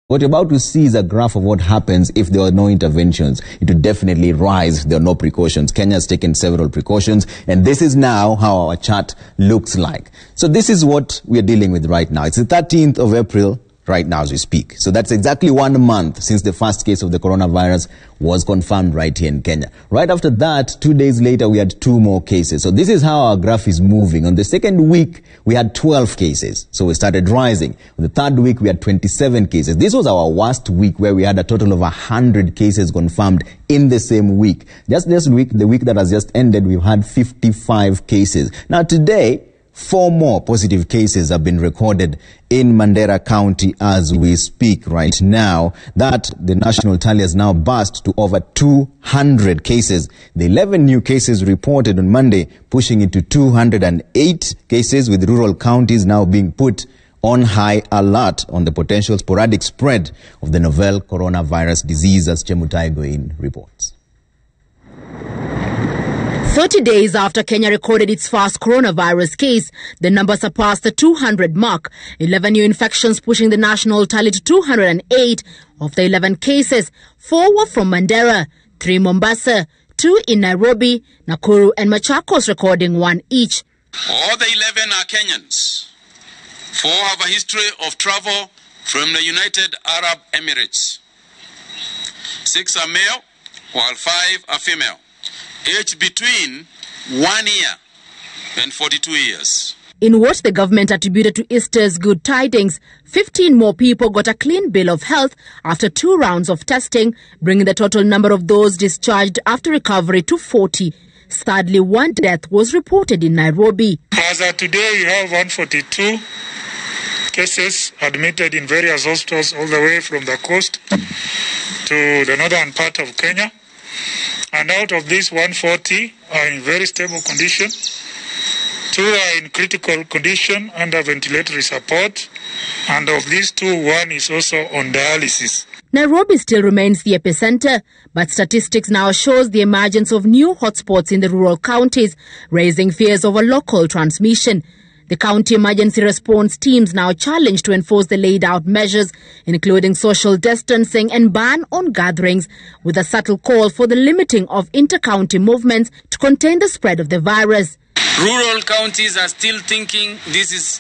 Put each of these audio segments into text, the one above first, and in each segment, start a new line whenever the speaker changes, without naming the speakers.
What you're about to see is a graph of what happens if there are no interventions. It would definitely rise if there are no precautions. Kenya has taken several precautions, and this is now how our chart looks like. So this is what we are dealing with right now. It's the 13th of April right now as we speak. So that's exactly 1 month since the first case of the coronavirus was confirmed right here in Kenya. Right after that, 2 days later, we had 2 more cases. So this is how our graph is moving. On the second week, we had 12 cases. So we started rising. On the third week, we had 27 cases. This was our worst week where we had a total of 100 cases confirmed in the same week. Just this week, the week that has just ended, we've had 55 cases. Now today, 4 more positive cases have been recorded in Mandera County as we speak right now. That the national tally has now burst to over 200 cases. The 11 new cases reported on Monday, pushing it to 208 cases, with rural counties now being put on high alert on the potential sporadic spread of the novel coronavirus disease, as Chemutai Goin reports.
30 days after Kenya recorded its first coronavirus case, the number surpassed the 200 mark. 11 new infections pushing the national tally to 208. Of the 11 cases, 4 were from Mandera, 3 Mombasa, 2 in Nairobi, Nakuru and Machakos recording 1 each.
All the 11 are Kenyans. 4 have a history of travel from the United Arab Emirates. 6 are male, while 5 are female, aged between 1 year and 42 years.
In what the government attributed to Easter's good tidings, 15 more people got a clean bill of health after 2 rounds of testing, bringing the total number of those discharged after recovery to 40. Sadly, 1 death was reported in Nairobi.
As of today, we have 142 cases admitted in various hospitals all the way from the coast to the northern part of Kenya. And out of these, 140 are in very stable condition. 2 are in critical condition under ventilatory support. And of these 2, 1 is also on dialysis.
Nairobi still remains the epicenter, but statistics now shows the emergence of new hotspots in the rural counties, raising fears of a local transmission. The county emergency response teams now challenged to enforce the laid out measures, including social distancing and ban on gatherings, with a subtle call for the limiting of inter-county movements to contain the spread of the virus.
Rural counties are still thinking this is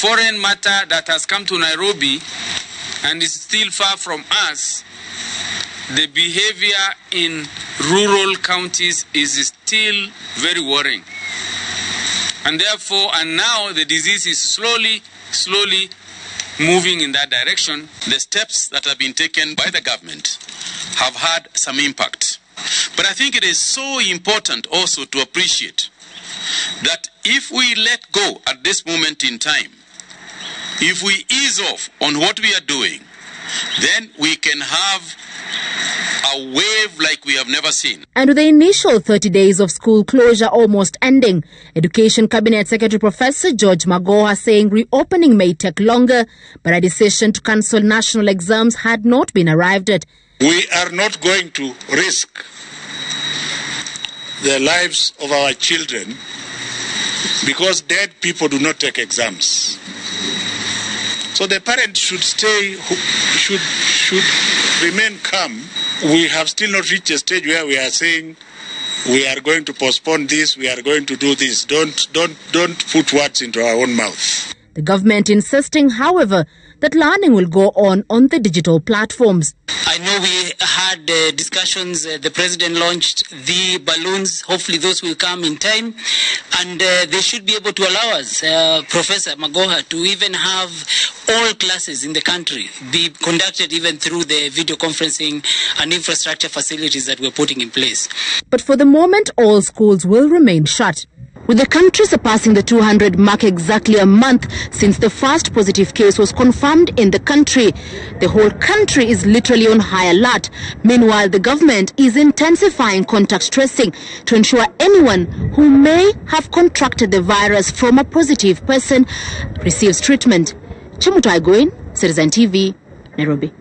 foreign matter that has come to Nairobi and is still far from us. The behavior in rural counties is still very worrying. And therefore, and now the disease is slowly moving in that direction. The steps that have been taken by the government have had some impact. But I think it is so important also to appreciate that if we let go at this moment in time, if we ease off on what we are doing, then we can have a wave like we have never seen.
And with the initial 30 days of school closure almost ending, Education Cabinet Secretary Professor George Magoha saying reopening may take longer, but a decision to cancel national exams had not been arrived at.
We are not going to risk the lives of our children because dead people do not take exams. So the parents should should remain calm. We have still not reached a stage where we are saying we are going to postpone this, we are going to do this. Don't put words into our own mouth.
The government insisting, however, that learning will go on the digital platforms.
I know we had discussions. The president launched the balloons. Hopefully those will come in time. And they should be able to allow us, Professor Magoha, to even have all classes in the country be conducted even through the video conferencing and infrastructure facilities that we're putting in place.
But for the moment, all schools will remain shut. With the country surpassing the 200 mark exactly a month since the first positive case was confirmed in the country, the whole country is literally on high alert. Meanwhile, the government is intensifying contact tracing to ensure anyone who may have contracted the virus from a positive person receives treatment. Chemutai Goin, Citizen TV, Nairobi.